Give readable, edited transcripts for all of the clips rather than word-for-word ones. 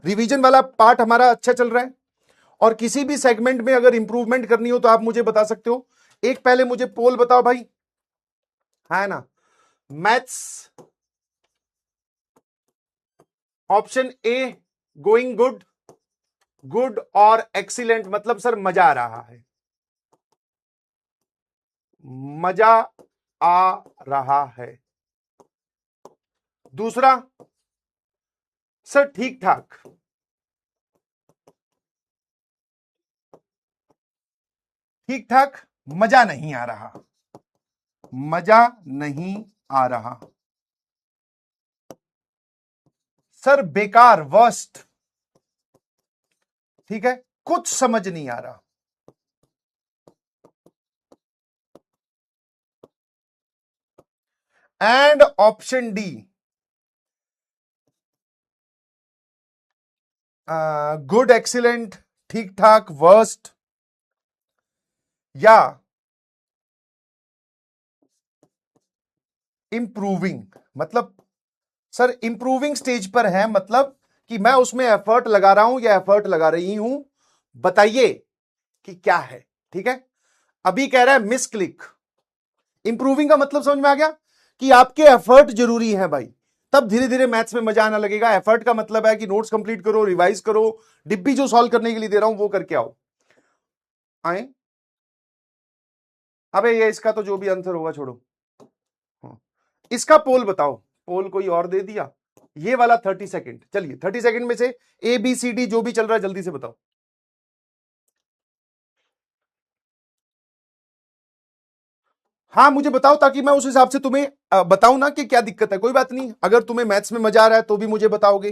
Revision वाला part हमारा अच्छा चल रहा है, और किसी भी सेगमेंट में अगर इंप्रूवमेंट करनी हो तो आप मुझे बता सकते हो। एक पहले मुझे पोल बताओ भाई, है ना, maths option A going good, good और एक्सीलेंट, मतलब सर मजा आ रहा है, मजा आ रहा है। दूसरा सर ठीक ठाक, ठीक ठाक, मजा नहीं आ रहा, मजा नहीं आ रहा। सर बेकार, वर्स्ट, ठीक है, कुछ समझ नहीं आ रहा। And option D good, excellent, ठीक ठाक, वर्स्ट, या इंप्रूविंग। मतलब सर इंप्रूविंग स्टेज पर है, मतलब कि मैं उसमें एफर्ट लगा रहा हूं या एफर्ट लगा रही हूं, बताइए कि क्या है। ठीक है, अभी कह रहा है मिस क्लिक। इंप्रूविंग का मतलब समझ में आ गया कि आपके एफर्ट जरूरी है भाई, तब धीरे धीरे मैथ्स में मजा आना लगेगा। एफर्ट का मतलब है कि नोट्स कंप्लीट करो, रिवाइज करो, डिब्बी जो सॉल्व करने के लिए दे रहा हूं वो करके आओ। आए, अबे ये इसका तो जो भी आंसर होगा छोड़ो। इसका पोल बताओ, पोल कोई और दे दिया, ये वाला 30 सेकंड। चलिए 30 सेकंड में से ए बी सी डी जो भी चल रहा है जल्दी से बताओ। हाँ मुझे बताओ, ताकि मैं उस हिसाब से तुम्हें बताऊं ना कि क्या दिक्कत है। कोई बात नहीं, अगर तुम्हें मैथ्स में मजा आ रहा है तो भी मुझे बताओगे,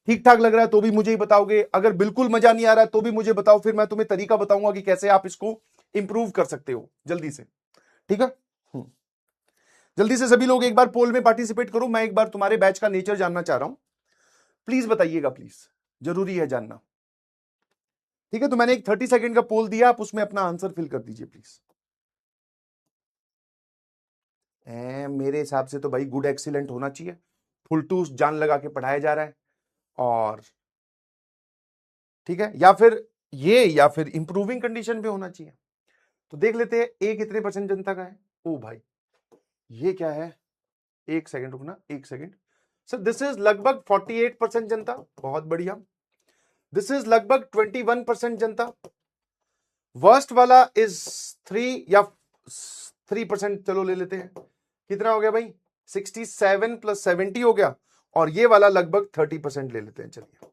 ठीक ठाक लग रहा है तो भी मुझे ही बताओगे, अगर बिल्कुल मजा नहीं आ रहा है तो भी मुझे बताओ, फिर मैं तुम्हें तरीका बताऊंगा कि कैसे आप इसको इंप्रूव कर सकते हो जल्दी से। ठीक है, जल्दी से सभी लोग एक बार पोल में पार्टिसिपेट करो। मैं एक बार तुम्हारे बैच का नेचर जानना चाह रहा हूं, प्लीज बताइएगा, प्लीज, जरूरी है जानना। ठीक है, तो मैंने एक 30 सेकंड का पोल दिया, आप उसमें अपना आंसर फिल कर दीजिए प्लीज। मेरे हिसाब से तो भाई गुड एक्सीलेंट होना चाहिए, फुल टू जान लगा के पढ़ाया जा रहा है, और ठीक है, या फिर ये, या फिर इंप्रूविंग कंडीशन पे होना चाहिए। तो देख लेते हैं ए कितने परसेंट जनता का है। ओ भाई ये क्या है, एक सेकंड रुकना, एक सेकंड। सर दिस इज लगभग 48% जनता, बहुत बढ़िया। दिस इज लगभग 21% जनता। वर्स्ट वाला इज 3 या 3%, चलो ले लेते हैं। कितना हो गया भाई, 67 + 70 हो गया, और ये वाला लगभग 30% ले लेते हैं। चलिए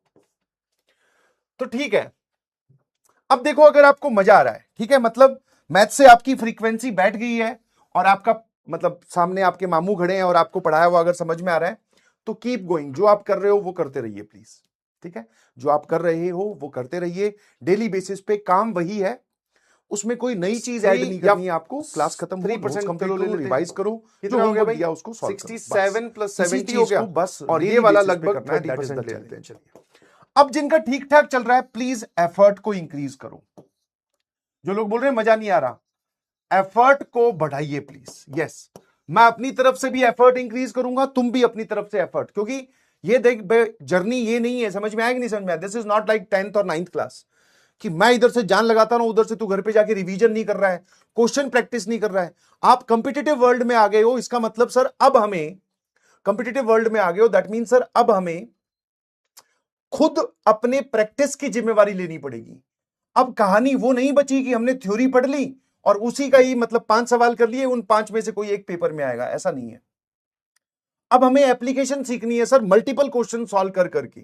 तो ठीक है, अब देखो अगर आपको मजा आ रहा है, ठीक है, मतलब मैथ से आपकी फ्रीक्वेंसी बैठ गई है, और आपका मतलब सामने आपके मामू खड़े हैं और आपको पढ़ाया हुआ अगर समझ में आ रहा है, तो कीप गोइंग, जो आप कर रहे हो वो करते रहिए प्लीज। ठीक है, जो आप कर रहे हो वो करते रहिए, डेली बेसिस पे काम वही है, उसमें कोई नई चीज ऐड नहीं करनी है आपको। क्लास खत्म, 3% कंप्लीट करो, रिवाइज करो, जो होमवर्क दिया उसको सॉल्व करो। 67 + 70 हो गया, बस, और ये वाला लगभग 30% ले लेते हैं। चलिए अब जिनका ठीक ठाक चल रहा है, प्लीज एफर्ट को इंक्रीज करो। जो लोग बोल रहे हैं मजा नहीं आ रहा, एफर्ट को बढ़ाइए प्लीज। यस, मैं अपनी तरफ से भी एफर्ट इंक्रीज करूंगा, तुम भी अपनी तरफ से एफर्ट, क्योंकि ये देख जर्नी ये नहीं है, समझ में आया कि नहीं समझ में आया। This is not like 10th और 9th क्लास कि मैं इधर से जान लगाता हूं, उधर से तू घर पे जाके रिवीजन नहीं कर रहा है, क्वेश्चन प्रैक्टिस नहीं कर रहा है। आप कंपिटिटिव वर्ल्ड में आ गए हो, इसका मतलब सर अब हमें कंपिटिटिव वर्ल्ड में आ गए हो, दैट मीन सर अब हमें खुद अपने प्रैक्टिस की जिम्मेवारी लेनी पड़ेगी। अब कहानी वो नहीं बची कि हमने थ्योरी पढ़ ली और उसी का ही मतलब 5 सवाल कर लिए, उन 5 में से कोई एक पेपर में आएगा, ऐसा नहीं है। अब हमें एप्लीकेशन सीखनी है सर, मल्टीपल क्वेश्चन सॉल्व कर करके,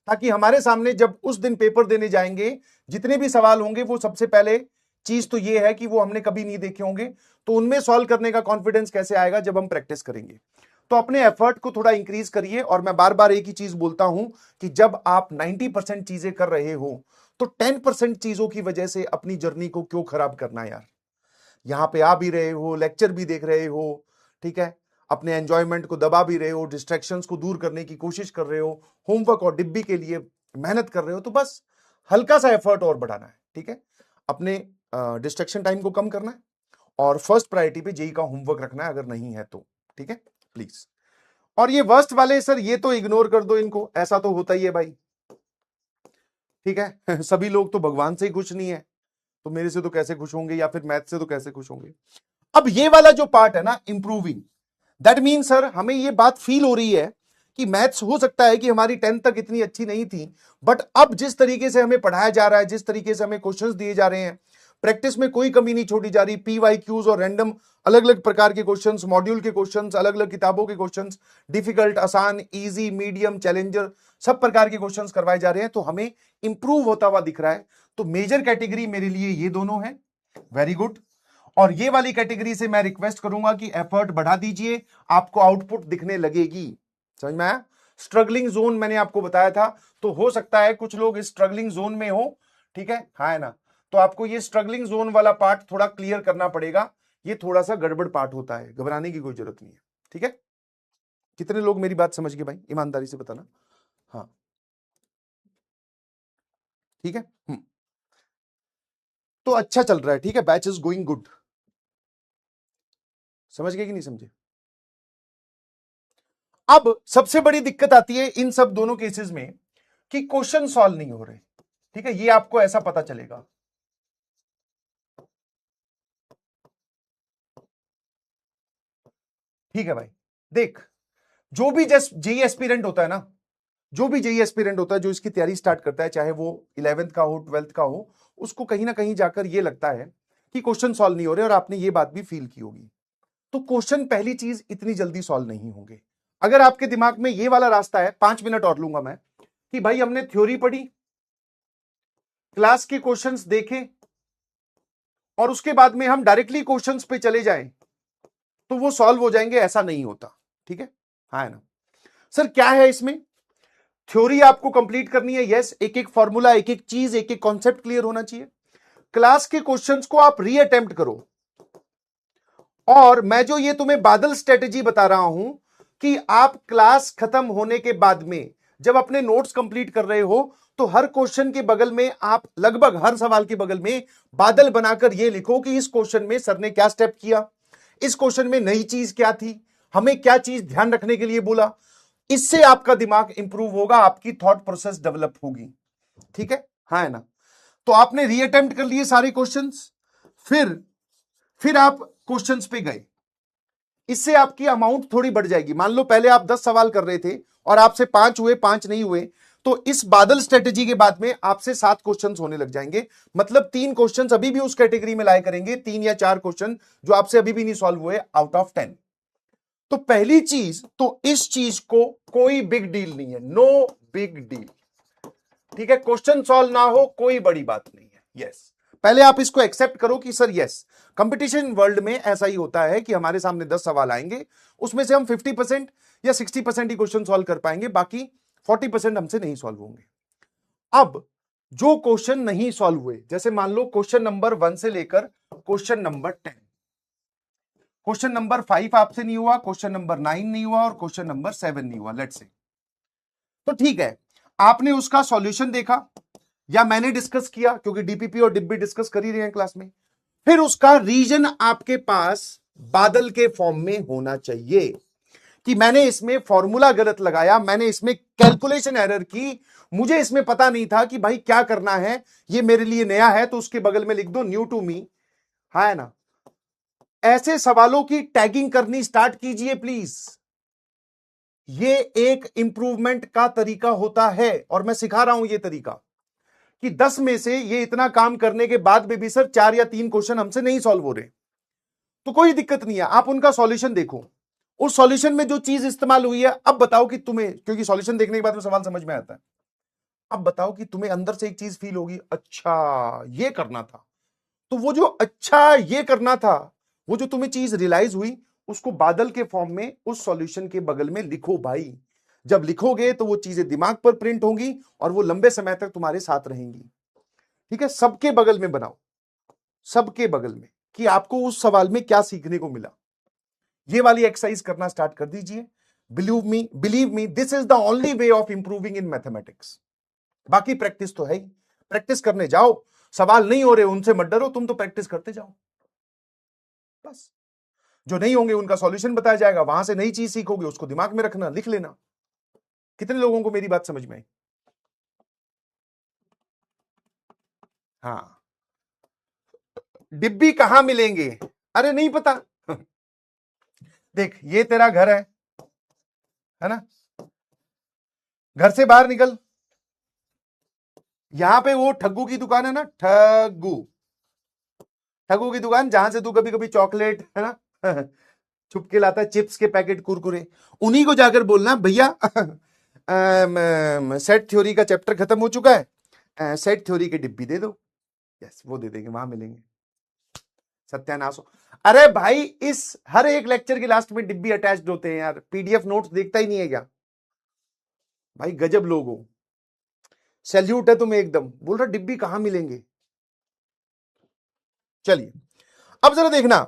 ताकि हमारे सामने जब उस दिन पेपर देने जाएंगे, जितने भी सवाल होंगे, वो सबसे पहले चीज तो ये है कि वो हमने कभी नहीं देखे होंगे, तो उनमें सॉल्व करने का कॉन्फिडेंस कैसे आएगा, जब हम प्रैक्टिस करेंगे। तो अपने एफर्ट को थोड़ा इंक्रीज करिए, और मैं बार बार एक ही चीज बोलता हूं कि जब आप 90% चीजें कर रहे हो, तो 10% चीजों की वजह से अपनी जर्नी को क्यों खराब करना यार। यहां पे आ भी रहे हो, लेक्चर भी देख रहे हो, ठीक है, अपने एंजॉयमेंट को दबा भी रहे हो, डिस्ट्रैक्शंस को दूर करने की कोशिश कर रहे हो, होमवर्क और डिब्बी के लिए मेहनत कर रहे हो, तो बस हल्का सा एफर्ट और बढ़ाना है। ठीक है, अपने डिस्ट्रैक्शन टाइम को कम करना है, और फर्स्ट प्रायोरिटी पे जेई का होमवर्क रखना है अगर नहीं है तो। ठीक है प्लीज। और ये वर्स्ट वाले सर, ये तो इग्नोर कर दो इनको, ऐसा तो होता ही है भाई, ठीक है सभी लोग तो भगवान से ही खुश नहीं है, तो मेरे से तो कैसे खुश होंगे, या फिर मैथ से तो कैसे खुश होंगे। अब ये वाला जो पार्ट है ना इंप्रूविंग, दैट मीन सर हमें ये बात फील हो रही है कि मैथ्स हो सकता है कि हमारी 10th तक इतनी अच्छी नहीं थी, बट अब जिस तरीके से हमें पढ़ाया जा रहा है, जिस तरीके से हमें क्वेश्चंस दिए जा रहे हैं, प्रैक्टिस में कोई कमी नहीं छोड़ी जा रही, PYQs और रैंडम अलग अलग प्रकार के क्वेश्चंस, मॉड्यूल के क्वेश्चंस, अलग अलग किताबों के क्वेश्चंस, डिफिकल्ट, आसान, इजी, मीडियम, चैलेंजर, सब प्रकार के क्वेश्चंस करवाए जा रहे हैं, तो हमें इंप्रूव होता हुआ दिख रहा है। तो मेजर कैटेगरी मेरे लिए ये दोनों है, वेरी गुड। और ये वाली कैटेगरी से मैं रिक्वेस्ट करूंगा कि एफर्ट बढ़ा दीजिए, आपको आउटपुट दिखने लगेगी। समझ में आया? स्ट्रगलिंग जोन मैंने आपको बताया था, तो हो सकता है कुछ लोग इस स्ट्रगलिंग जोन में हो, ठीक है, हाँ है ना, तो आपको ये स्ट्रगलिंग जोन वाला पार्ट थोड़ा क्लियर करना पड़ेगा, ये थोड़ा सा गड़बड़ पार्ट होता है, घबराने की कोई जरूरत नहीं है, ठीक है। कितने लोग मेरी बात समझ गए भाई, ईमानदारी से बताना। हाँ ठीक है। तो अच्छा चल रहा है, ठीक है, बैच इज गोइंग गुड। समझ गए कि नहीं समझे? अब सबसे बड़ी दिक्कत आती है इन सब दोनों केसेस में कि क्वेश्चन सॉल्व नहीं हो रहे, ठीक है, ये आपको ऐसा पता चलेगा। ठीक है भाई, देख, जो भी जस्ट जेई एस्पिरेंट होता है ना, जो भी जेई एस्पिरेंट होता है, जो इसकी तैयारी स्टार्ट करता है, चाहे वो 11th का हो, 12th का हो, उसको कहीं ना कहीं जाकर ये लगता है कि क्वेश्चन सॉल्व नहीं हो रहे, और आपने ये बात भी फील की होगी। तो क्वेश्चन पहली चीज इतनी जल्दी सॉल्व नहीं होंगे। अगर आपके दिमाग में ये वाला रास्ता है, 5 मिनट और लूंगा मैं, कि भाई हमने थ्योरी पढ़ी, क्लास के क्वेश्चंस देखे, और उसके बाद में हम डायरेक्टली क्वेश्चंस पे चले जाएं तो वो सॉल्व हो जाएंगे, ऐसा नहीं होता, ठीक है, हाँ है ना। सर क्या है इसमें, थ्योरी आपको कंप्लीट करनी है, यस, एक एक फॉर्मूला, एक एक चीज, एक एक कॉन्सेप्ट क्लियर होना चाहिए। क्लास के क्वेश्चंस को आप रीअटेम्प्ट करो, और मैं जो ये तुम्हें बादल स्ट्रेटेजी बता रहा हूं कि आप क्लास खत्म होने के बाद में जब अपने नोट्स कंप्लीट कर रहे हो, तो हर क्वेश्चन के बगल में आप, लगभग हर सवाल के बगल में बादल बनाकर ये लिखो कि इस क्वेश्चन में सर ने क्या स्टेप किया, इस क्वेश्चन में नई चीज क्या थी, हमें क्या चीज ध्यान रखने के लिए बोला। इससे आपका दिमाग इंप्रूव होगा, आपकी थॉट प्रोसेस डेवलप होगी, ठीक है, हाँ है ना। तो आपने रीअटेम्प्ट कर लिए सारे क्वेश्चंस, फिर आप क्वेश्चंस पे गए, इससे आपकी अमाउंट थोड़ी बढ़ जाएगी। मान लो पहले आप 10 सवाल कर रहे थे और आपसे 5 हुए, 5 नहीं हुए, तो इस बादल स्ट्रेटेजी के बाद में आपसे 7 क्वेश्चंस होने लग जाएंगे, मतलब 3 क्वेश्चंस अभी भी उस कैटेगरी में लाया करेंगे, 3 या 4 क्वेश्चन जो आपसे अभी भी नहीं सॉल्व हुए आउट ऑफ 10। तो पहली चीज तो इस चीज को कोई बिग डील नहीं है, नो बिग डील, ठीक है, क्वेश्चन सॉल्व ना हो कोई बड़ी बात नहीं है, यस। पहले आप इसको एक्सेप्ट करो कि सर यस, कंपटीशन वर्ल्ड में ऐसा ही होता है कि हमारे सामने 10 सवाल आएंगे, उसमें से हम 50% या 60% ही क्वेश्चन सॉल्व कर पाएंगे, बाकी 40% हमसे नहीं सॉल्व होंगे। अब जो क्वेश्चन नहीं सॉल्व हुए, जैसे मान लो क्वेश्चन नंबर 1 से लेकर क्वेश्चन नंबर 10, क्वेश्चन नंबर 5 आपसे नहीं हुआ, क्वेश्चन नंबर 9 नहीं हुआ, और क्वेश्चन नंबर 7 नहीं हुआ, लेट्स से, तो ठीक है, आपने उसका सॉल्यूशन देखा या मैंने डिस्कस किया, क्योंकि डीपीपी और डिब्बी डिस्कस कर ही रहे हैं क्लास में, फिर उसका रीजन आपके पास बादल के फॉर्म में होना चाहिए कि मैंने इसमें फॉर्मूला गलत लगाया, मैंने इसमें कैलकुलेशन एरर की, मुझे इसमें पता नहीं था कि भाई क्या करना है, ये मेरे लिए नया है, तो उसके बगल में लिख दो न्यू टू मी, हाँ है ना। ऐसे सवालों की टैगिंग करनी स्टार्ट कीजिए प्लीज, ये एक इंप्रूवमेंट का तरीका होता है, और मैं सिखा रहा हूं ये तरीका कि 10 में से ये इतना काम करने के बाद में भी सर 4 या 3 क्वेश्चन हमसे नहीं सॉल्व हो रहे, तो कोई दिक्कत नहीं है, आप उनका सॉल्यूशन देखो, उस सॉल्यूशन में जो चीज इस्तेमाल हुई है, अब बताओ कि तुम्हें, क्योंकि सॉल्यूशन देखने के बाद में सवाल समझ में आता है, अब बताओ कि तुम्हें अंदर से एक चीज फील होगी, अच्छा ये करना था, तो वो जो अच्छा ये करना था, वो जो तुम्हें चीज रियलाइज हुई, उसको बादल के फॉर्म में उस सॉल्यूशन के बगल में लिखो भाई। जब लिखोगे तो वो चीजें दिमाग पर प्रिंट होंगी और वो लंबे समय तक तुम्हारे साथ रहेंगी, ठीक है। सबके बगल में बनाओ, सबके बगल में, कि आपको उस सवाल में क्या सीखने को मिला, ये वाली एक्सरसाइज करना स्टार्ट कर दीजिए। Believe me this is the only way of improving in mathematics. बाकी प्रैक्टिस तो है ही, प्रैक्टिस करने जाओ, सवाल नहीं हो रहे उनसे मत डरो, तुम तो प्रैक्टिस करते जाओ बस। जो नहीं होंगे उनका सॉल्यूशन बताया जाएगा, वहां से नई चीज सीखोगे, उसको दिमाग में रखना, लिख लेना। कितने लोगों को मेरी बात समझ में आई? हाँ, डिब्बी कहां मिलेंगे? अरे नहीं पता। देख, ये तेरा घर है ना? घर से बाहर निकल, यहां पे वो ठग्गू की दुकान है ना, ठग्गू, ठग्गू की दुकान, जहां से तू कभी कभी चॉकलेट, है ना, छुप के लाता है, चिप्स के पैकेट, कुरकुरे, उन्हीं को जाकर बोलना भैया सेट थ्योरी का चैप्टर खत्म हो चुका है, सेट थ्योरी की डिब्बी दे दो। यस, वो दे देंगे, वहां मिलेंगे। सत्यानाश हो। अरे भाई, इस हर एक लेक्चर के लास्ट में डिब्बी अटैच्ड होते हैं यार, पीडीएफ नोट्स देखता ही नहीं है क्या भाई? गजब लोग हो, सैल्यूट है तुम्हें एकदम। बोल रहा डिब्बी कहां मिलेंगे। चलिए, अब जरा देखना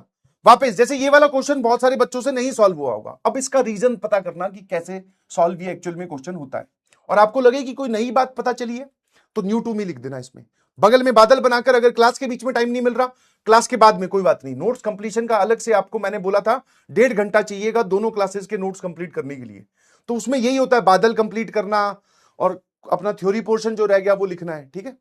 वापस, जैसे ये वाला क्वेश्चन बहुत सारे बच्चों से नहीं सॉल्व हुआ होगा, अब इसका रीजन पता करना कि कैसे सॉल्व ये एक्चुअल में क्वेश्चन होता है, और आपको लगे कि कोई नई बात पता चली है तो न्यू टू मी लिख देना इसमें, बगल में बादल बनाकर। अगर क्लास के बीच में टाइम नहीं मिल रहा, क्लास के बाद में, कोई बात नहीं, नोट्स कंप्लीशन का अलग से आपको मैंने बोला था 1.5 घंटा चाहिएगा दोनों क्लासेस के नोट्स कंप्लीट करने के लिए, तो उसमें यही होता है, बादल कंप्लीट करना और अपना थ्योरी पोर्शन जो रह गया वो लिखना है, ठीक है।